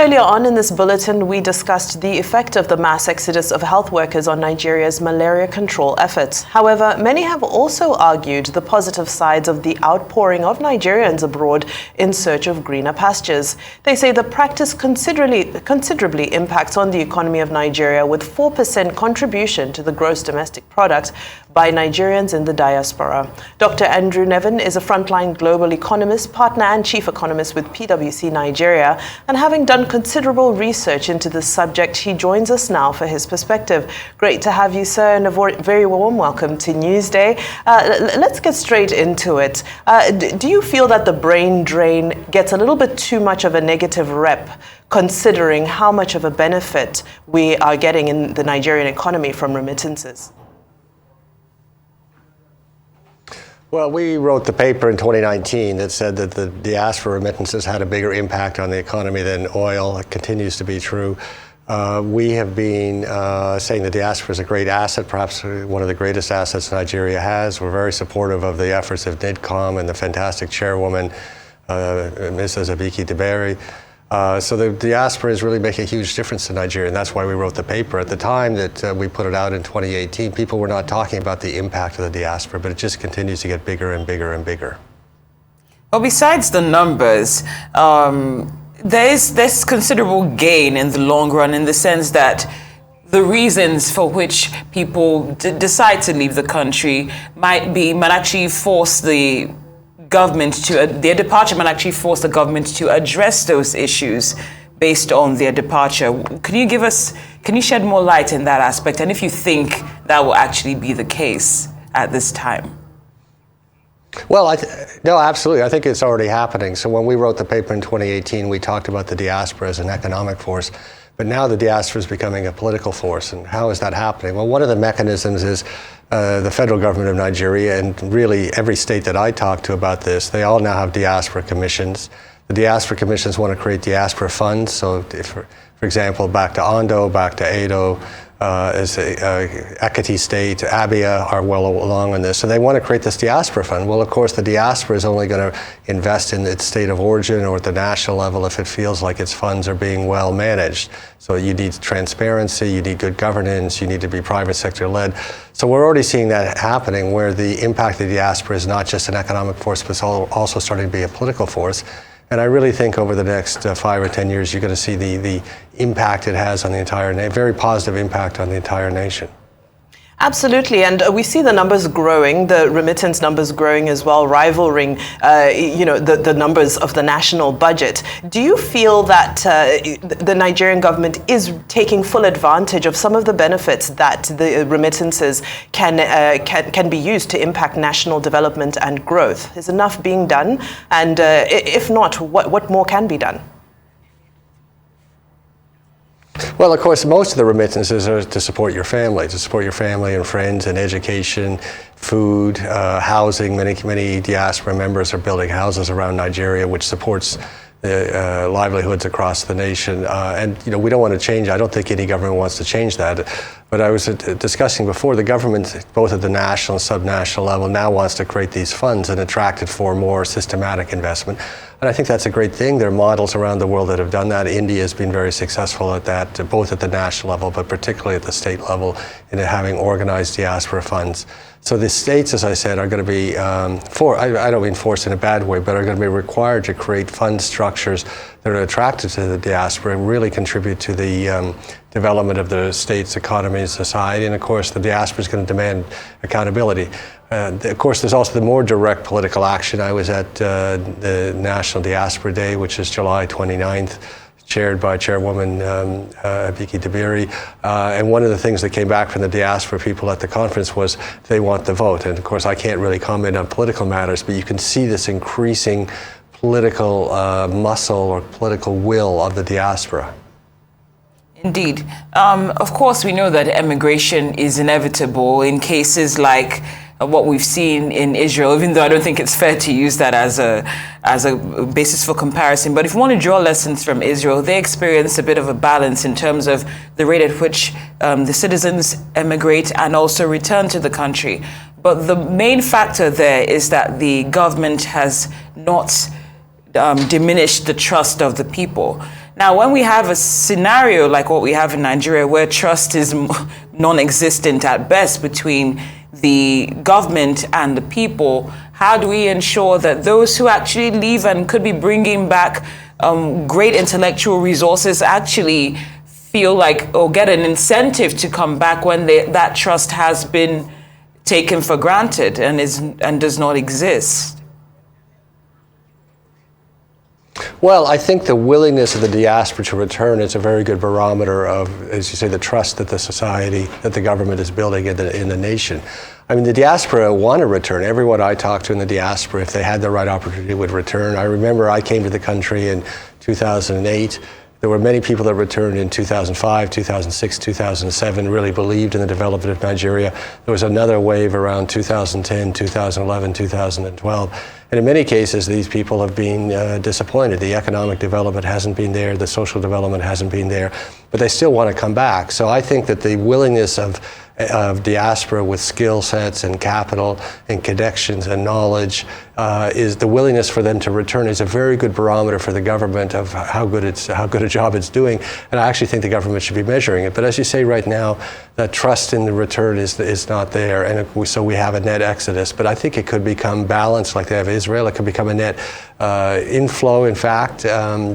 Earlier on in this bulletin, we discussed the effect of the mass exodus of health workers on Nigeria's malaria control efforts. However, many have also argued the positive sides of the outpouring of Nigerians abroad in search of greener pastures. They say the practice considerably impacts on the economy of Nigeria, with 4% contribution to the gross domestic product by Nigerians in the diaspora. Dr. Andrew Neven is a frontline global economist, partner and chief economist with PwC Nigeria, and having done considerable research into this subject, he joins us now for his perspective. Great to have you, sir, and a very warm welcome to Newsday. Let's get straight into it. Do you feel that the brain drain gets a little bit too much of a negative rep, considering how much of a benefit we are getting in the Nigerian economy from remittances? Well, we wrote the paper in 2019 that said that the diaspora remittances had a bigger impact on the economy than oil. It continues to be true. We have been saying the diaspora is a great asset, perhaps one of the greatest assets Nigeria has. We're very supportive of the efforts of NIDCOM and the fantastic chairwoman, Mrs. Abiki Debere. So the diaspora is really making a huge difference to Nigeria, and that's why we wrote the paper. At the time that we put it out in 2018, people were not talking about the impact of the diaspora, but it just continues to get bigger and bigger and bigger. Well, besides the numbers, there's considerable gain in the long run, in the sense that the reasons for which people decide to leave the country might actually force their departure might actually force the government to address those issues based on their departure. Can you shed more light in that aspect, and if you think that will actually be the case at this time? Well, no, absolutely. I think it's already happening. So when we wrote the paper in 2018, we talked about the diaspora as an economic force. But now the diaspora is becoming a political force. And how is that happening? Well, one of the mechanisms is the federal government of Nigeria, and really every state that I talk to about this, they all now have diaspora commissions. The diaspora commissions want to create diaspora funds. So, for example, back to Ondo, back to Edo, Ekiti State, Abia are well along on this. So they want to create this diaspora fund. Well, of course, the diaspora is only going to invest in its state of origin or at the national level if it feels like its funds are being well managed. So you need transparency, you need good governance, you need to be private sector led. So we're already seeing that happening, where the impact of the diaspora is not just an economic force, but it's also starting to be a political force. And I really think over the next 5 or 10 years, you're going to see the impact it has on the entire nation, very positive impact on the entire nation. Absolutely, and we see the numbers growing, the remittance numbers growing as well, rivaling, the numbers of the national budget. Do you feel that the Nigerian government is taking full advantage of some of the benefits that the remittances can be used to impact national development and growth? Is enough being done? And if not, what more can be done? Well, of course, most of the remittances are to support your family and friends, and education, food, housing. Many diaspora members are building houses around Nigeria, which supports the livelihoods across the nation. And we don't want to change. I don't think any government wants to change that. But I was discussing before, the government, both at the national and subnational level, now wants to create these funds and attract it for more systematic investment. And I think that's a great thing. There are models around the world that have done that. India has been very successful at that, both at the national level, but particularly at the state level, in having organized diaspora funds. So the states, as I said, are going to be, I don't mean forced in a bad way, but are going to be required to create fund structures that are attractive to the diaspora and really contribute to the development of the state's economy and society. And of course, the diaspora is going to demand accountability. Of course, there's also the more direct political action. I was at the National Diaspora Day, which is July 29th, chaired by Chairwoman Abiki Debere. And one of the things that came back from the diaspora people at the conference was they want the vote. And of course, I can't really comment on political matters, but you can see this increasing political muscle or political will of the diaspora. Indeed. Of course, we know that emigration is inevitable in cases like what we've seen in Israel, even though I don't think it's fair to use that as a basis for comparison. But if we want to draw lessons from Israel, they experienced a bit of a balance in terms of the rate at which the citizens emigrate and also return to the country. But the main factor there is that the government has not diminished the trust of the people. Now, when we have a scenario like what we have in Nigeria, where trust is non-existent at best between the government and the people, how do we ensure that those who actually leave and could be bringing back great intellectual resources actually feel like, or get an incentive to come back when that trust has been taken for granted and does not exist? Well, I think the willingness of the diaspora to return is a very good barometer of, as you say, the trust that the society, that the government is building in the nation. I mean, the diaspora want to return. Everyone I talked to in the diaspora, if they had the right opportunity, would return. I remember I came to the country in 2008. There were many people that returned in 2005, 2006, 2007, really believed in the development of Nigeria. There was another wave around 2010, 2011, 2012. And in many cases, these people have been disappointed. The economic development hasn't been there, the social development hasn't been there, but they still want to come back. So I think that the willingness of diaspora with skill sets and capital and connections and knowledge is the willingness for them to return is a very good barometer for the government of how good a job it's doing. And I actually think the government should be measuring it. But as you say right now, that trust in the return is not there, and so we have a net exodus. But I think it could become balanced like they have Israel. It could become a net inflow, in fact,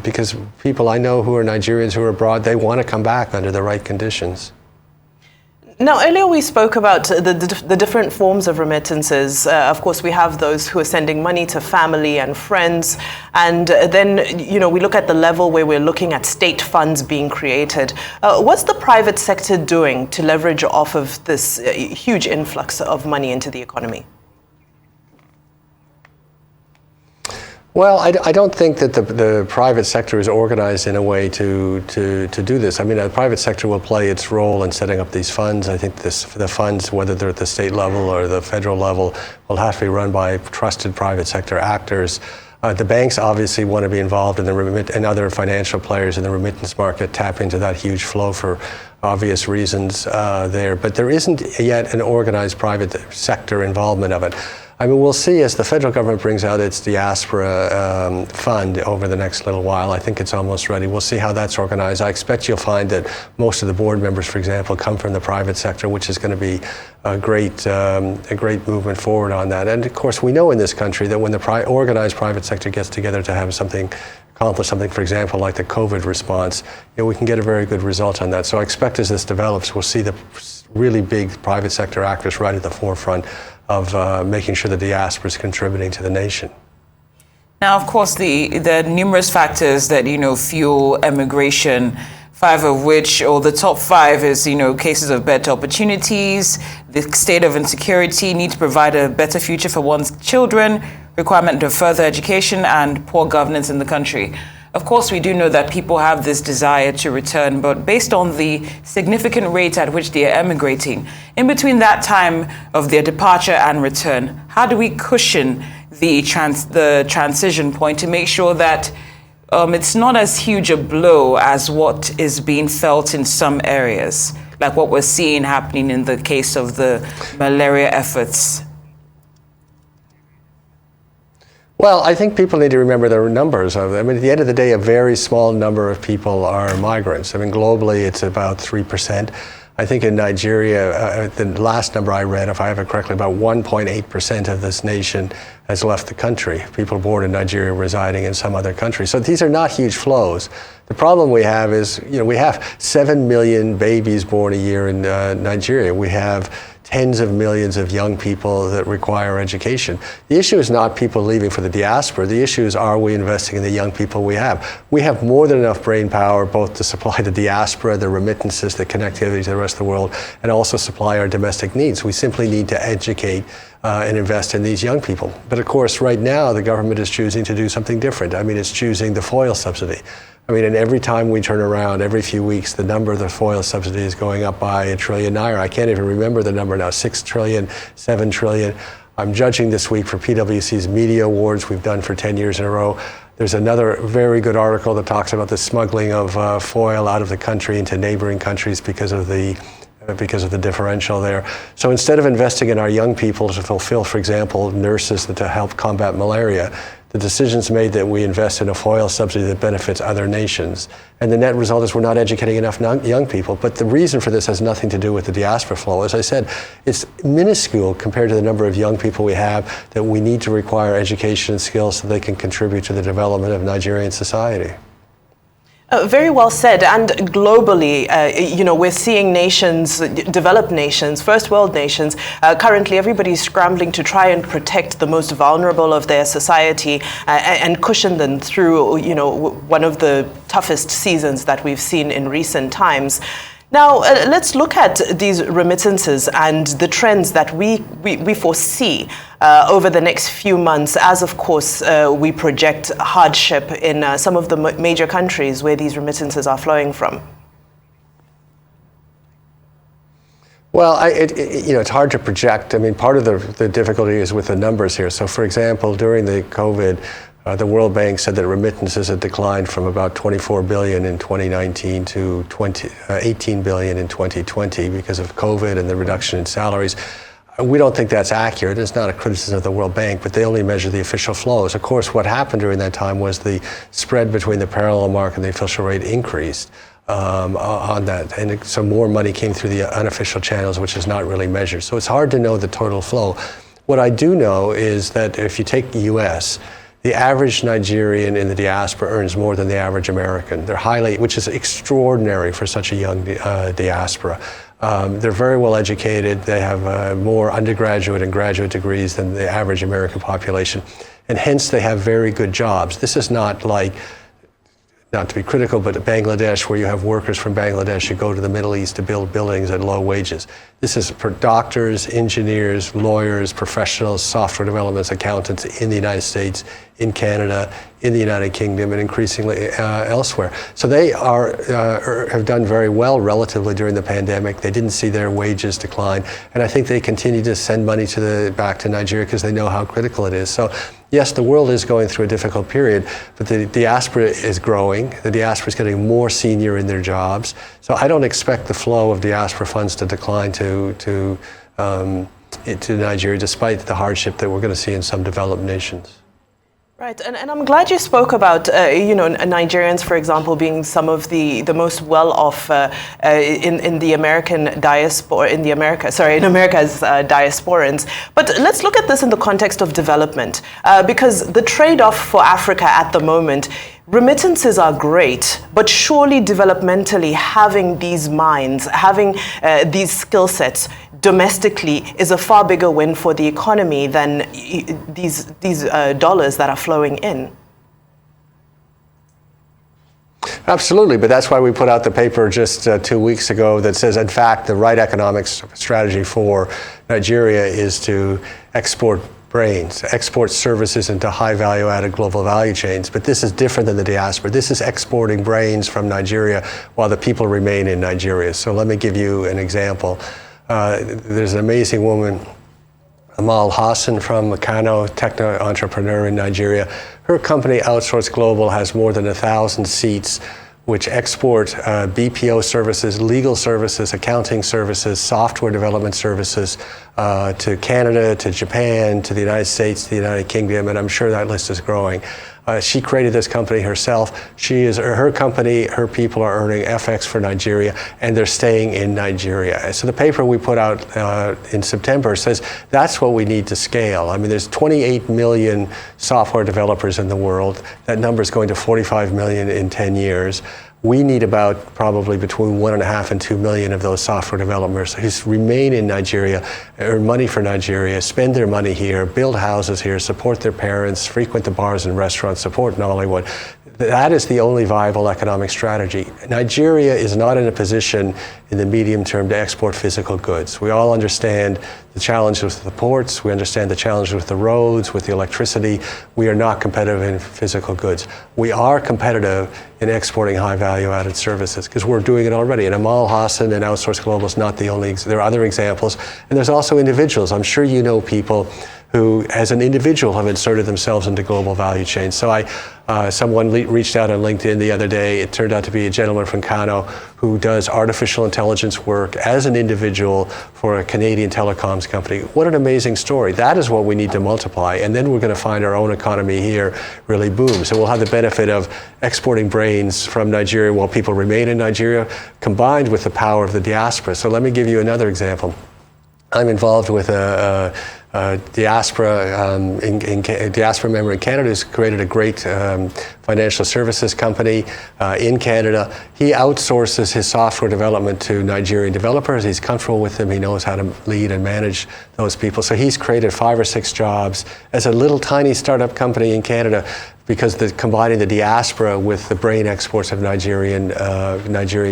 because people I know who are Nigerians who are abroad, they want to come back under the right conditions. Now, earlier we spoke about the different forms of remittances. Of course, we have those who are sending money to family and friends. And then, you know, we look at the level where we're looking at state funds being created. What's the private sector doing to leverage off of this huge influx of money into the economy? Well, I don't think that the private sector is organized in a way to do this. I mean, the private sector will play its role in setting up these funds. I think the funds, whether they're at the state level or the federal level, will have to be run by trusted private sector actors. The banks obviously want to be involved in the and other financial players in the remittance market tap into that huge flow for obvious reasons there. But there isn't yet an organized private sector involvement of it. I mean, we'll see as the federal government brings out its Diaspora fund over the next little while. I think it's almost ready. We'll see how that's organized. I expect you'll find that most of the board members, for example, come from the private sector, which is going to be a great movement forward on that. And of course, we know in this country that when the organized private sector gets together to have accomplish something, for example, like the COVID response, you know, we can get a very good result on that. So I expect as this develops, we'll see the really big private sector actors right at the forefront of making sure the diaspora is contributing to the nation. Now, of course, the numerous factors that, you know, fuel emigration, five of which, or the top five is, you know, cases of better opportunities, the state of insecurity, need to provide a better future for one's children, requirement of further education, and poor governance in the country. Of course, we do know that people have this desire to return, but based on the significant rate at which they are emigrating, in between that time of their departure and return, how do we cushion the transition point to make sure that it's not as huge a blow as what is being felt in some areas, like what we're seeing happening in the case of the malaria efforts? Well, I think people need to remember there are numbers of them. I mean, at the end of the day, a very small number of people are migrants. I mean, globally, it's about 3%. I think in Nigeria, the last number I read, if I have it correctly, about 1.8% of this nation has left the country. People born in Nigeria residing in some other country. So these are not huge flows. The problem we have is, you know, we have 7 million babies born a year in Nigeria. We have tens of millions of young people that require education. The issue is not people leaving for the diaspora. The issue is, are we investing in the young people we have? We have more than enough brain power both to supply the diaspora, the remittances, the connectivity to the rest of the world, and also supply our domestic needs. We simply need to educate and invest in these young people. But of course, right now, the government is choosing to do something different. I mean, it's choosing the FOIL subsidy. I mean, and every time we turn around, every few weeks, the number of the FOIL subsidy is going up by $1 trillion naira. I can't even remember the number now, 6 trillion, 7 trillion. I'm judging this week for PwC's media awards we've done for 10 years in a row. There's another very good article that talks about the smuggling of FOIL out of the country into neighboring countries because of the because of the differential there. So instead of investing in our young people to fulfill, for example, nurses to help combat malaria, the decision's made that we invest in a FOIL subsidy that benefits other nations. And the net result is we're not educating enough young people. But the reason for this has nothing to do with the diaspora flow. As I said, it's minuscule compared to the number of young people we have that we need to require education and skills so they can contribute to the development of Nigerian society. Very well said. And globally, we're seeing nations, developed nations, first world nations, currently everybody's scrambling to try and protect the most vulnerable of their society and cushion them through, one of the toughest seasons that we've seen in recent times. Now, let's look at these remittances and the trends that we foresee over the next few months as, of course, we project hardship in some of the major countries where these remittances are flowing from. Well, it's hard to project. I mean, part of the difficulty is with the numbers here. So, for example, during the COVID, the World Bank said that remittances had declined from about 24 billion in 2019 to 18 billion in 2020 because of COVID and the reduction in salaries. We don't think that's accurate. It's not a criticism of the World Bank, but they only measure the official flows. Of course, what happened during that time was the spread between the parallel market and the official rate increased on that. And so more money came through the unofficial channels, which is not really measured. So it's hard to know the total flow. What I do know is that if you take the US, the average Nigerian in the diaspora earns more than the average American. They're which is extraordinary for such a young diaspora. They're very well educated. They have more undergraduate and graduate degrees than the average American population. And hence they have very good jobs. This is not like, not to be critical, but Bangladesh, where you have workers from Bangladesh who go to the Middle East to build buildings at low wages. This is for doctors, engineers, lawyers, professionals, software developers, accountants in the United States, in Canada, in the United Kingdom, and increasingly elsewhere. So they have done very well relatively during the pandemic. They didn't see their wages decline, and I think they continue to send money back to Nigeria because they know how critical it is. So yes, the world is going through a difficult period, but the diaspora is growing. The diaspora is getting more senior in their jobs. So I don't expect the flow of diaspora funds to decline to Nigeria, despite the hardship that we're going to see in some developed nations. Right, and I'm glad you spoke about, Nigerians, for example, being some of the most well-off in the American diaspora, in America's diasporans. But let's look at this in the context of development, because the trade-off for Africa at the moment, remittances are great, but surely developmentally having these minds, having these skill sets domestically is a far bigger win for the economy than these dollars that are flowing in. Absolutely, but that's why we put out the paper just 2 weeks ago that says, in fact, the right economic strategy for Nigeria is to export brains, export services into high value added global value chains. But this is different than the diaspora. This is exporting brains from Nigeria while the people remain in Nigeria. So let me give you an example. There's an amazing woman, Amal Hassan from Kano, techno entrepreneur in Nigeria. Her company, Outsource Global, has more than 1,000 seats which export BPO services, legal services, accounting services, software development services to Canada, to Japan, to the United States, to the United Kingdom, and I'm sure that list is growing. She created this company herself. Her company, her people are earning FX for Nigeria, and they're staying in Nigeria. So the paper we put out in September says that's what we need to scale. I mean, there's 28 million software developers in the world. That number is going to 45 million in 10 years. We need about probably between 1.5 and 2 million of those software developers who remain in Nigeria, earn money for Nigeria, spend their money here, build houses here, support their parents, frequent the bars and restaurants, support Nollywood. That is the only viable economic strategy. Nigeria is not in a position in the medium term to export physical goods. We all understand the challenges with the ports. We understand the challenges with the roads, with the electricity. We are not competitive in physical goods. We are competitive in exporting high value added services because we're doing it already. And Amal Hassan and Outsource Global is not the only, there are other examples. And there's also individuals. I'm sure you know people who, as an individual, have inserted themselves into global value chains. So someone reached out on LinkedIn the other day. It turned out to be a gentleman from Kano who does artificial intelligence work as an individual for a Canadian telecoms company. What an amazing story. That is what we need to multiply. And then we're going to find our own economy here really boom. So we'll have the benefit of exporting brains from Nigeria while people remain in Nigeria, combined with the power of the diaspora. So let me give you another example. I'm involved with a Diaspora, Diaspora member in Canada who's created a great financial services company in Canada. He outsources his software development to Nigerian developers. He's comfortable with them. He knows how to lead and manage those people. So he's created 5 or 6 jobs as a little tiny startup company in Canada, because combining the diaspora with the brain exports of Nigerian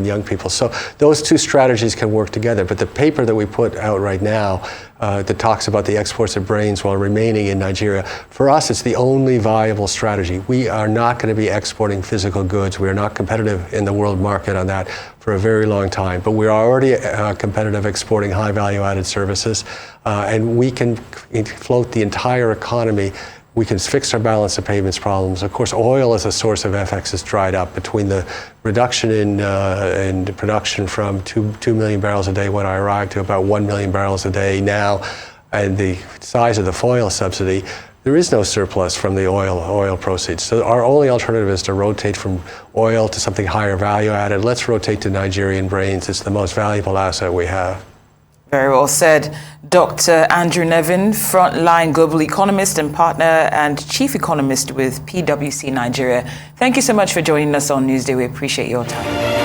young people. So those 2 strategies can work together. But the paper that we put out right now that talks about the exports of brains while remaining in Nigeria, for us it's the only viable strategy. We are not going to be exporting physical goods. We are not competitive in the world market on that for a very long time. But we are already competitive exporting high value added services, and we can float the entire economy. We can fix our balance of payments problems. Of course, oil as a source of FX has dried up between the reduction in production from 2 million barrels a day when I arrived to about 1 million barrels a day now, and the size of the foil subsidy. There is no surplus from the oil proceeds. So our only alternative is to rotate from oil to something higher value added. Let's rotate to Nigerian brains. It's the most valuable asset we have. Very well said. Dr. Andrew Neven, frontline global economist and partner and chief economist with PwC Nigeria. Thank you so much for joining us on Newsday. We appreciate your time.